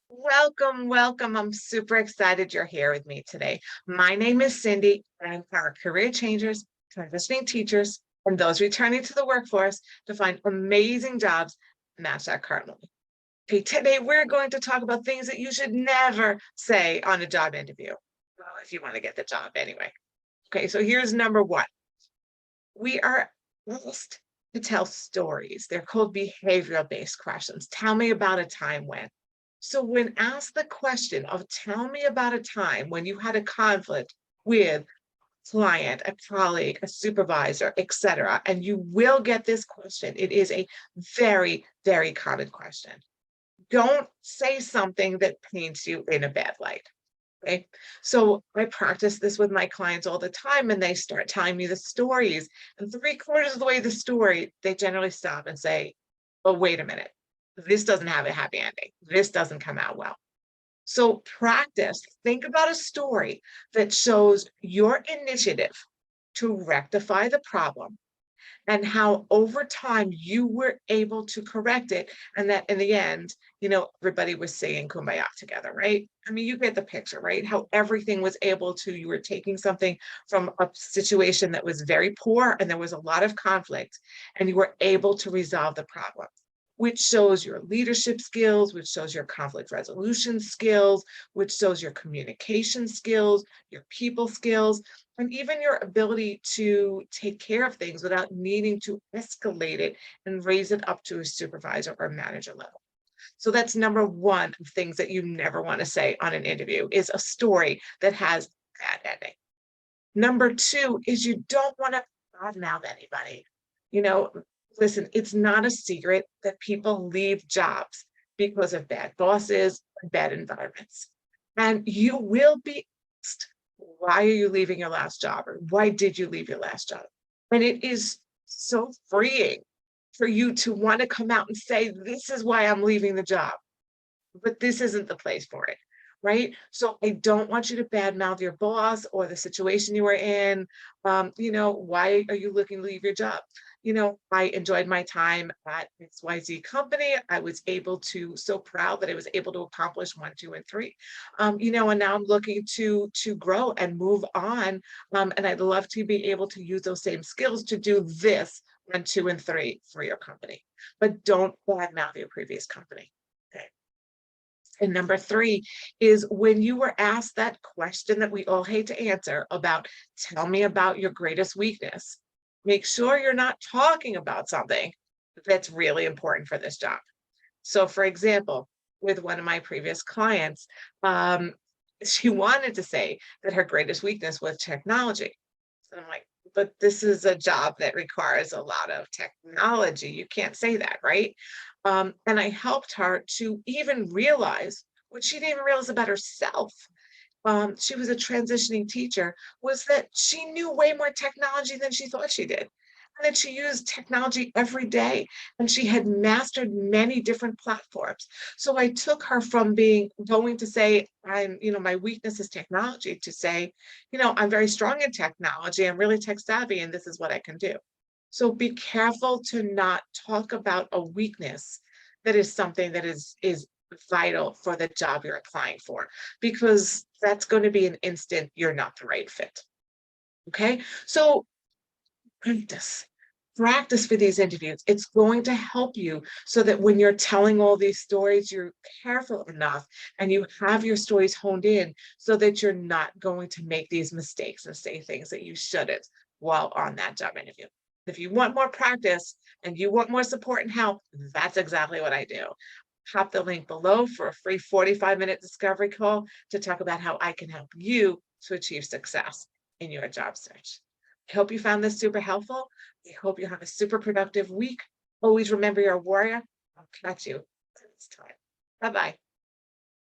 Welcome, welcome. I'm super excited you're here with me today. My name is Cindy, and our career changers, transitioning teachers, and those returning to the workforce to find amazing jobs match our current one. Okay, today we're going to talk about things that you should never say on a job interview. Well, if you want to get the job anyway. Okay, so here's number one. We are asked to tell stories. They're called behavioral based questions. Tell me about a time when. So, when asked the question of tell me about a time when you had a conflict with a client, a colleague, a supervisor, etc., and you will get this question. It is a very, very common question. Don't say something that paints you in a bad light. Okay. So I practice this with my clients all the time, and they start telling me the stories. And three-quarters of the way the story, they generally stop and say, oh, wait a minute. This doesn't have a happy ending. This doesn't come out well. So practice, think about a story that shows your initiative to rectify the problem and how over time you were able to correct it, and that in the end, everybody was singing kumbaya together, right? I mean, you get the picture, right? How everything was able to, you were taking something from a situation that was very poor and there was a lot of conflict, and you were able to resolve the problem, which shows your leadership skills, which shows your conflict resolution skills, which shows your communication skills, your people skills, and even your ability to take care of things without needing to escalate it and raise it up to a supervisor or manager level. So that's number one of things that you never want to say on an interview is a story that has bad ending. Number two is you don't want to badmouth anybody. You know, listen, it's not a secret that people leave jobs because of bad bosses and bad environments. And you will be asked, why are you leaving your last job? Or why did you leave your last job? And it is so freeing for you to want to come out and say, this is why I'm leaving the job, but this isn't the place for it. Right. So I don't want you to badmouth your boss or the situation you were in. Why are you looking to leave your job? I enjoyed my time at XYZ company. I was able to, so proud that I was able to accomplish one, two, and three. And now I'm looking to grow and move on. And I'd love to be able to use those same skills to do this one, two, and three for your company. But don't badmouth your previous company. Okay. And number three is when you were asked that question that we all hate to answer about, tell me about your greatest weakness, make sure you're not talking about something that's really important for this job. So, for example, with one of my previous clients, she wanted to say that her greatest weakness was technology. And I'm like, but this is a job that requires a lot of technology. You can't say that, right? And I helped her to even realize what she didn't even realize about herself. She was a transitioning teacher, was that she knew way more technology than she thought she did. And that she used technology every day, and she had mastered many different platforms. So I took her from going to say, my weakness is technology, to say, I'm very strong in technology. I'm really tech savvy, and this is what I can do. So be careful to not talk about a weakness that is something that is vital for the job you're applying for, because that's going to be an instant you're not the right fit. Okay. So practice. Practice for these interviews. It's going to help you so that when you're telling all these stories, you're careful enough and you have your stories honed in so that you're not going to make these mistakes and say things that you shouldn't while on that job interview. If you want more practice and you want more support and help, that's exactly what I do. Pop the link below for a free 45-minute discovery call to talk about how I can help you to achieve success in your job search. I hope you found this super helpful. I hope you have a super productive week. Always remember you're a warrior. I'll catch you next time. Bye-bye.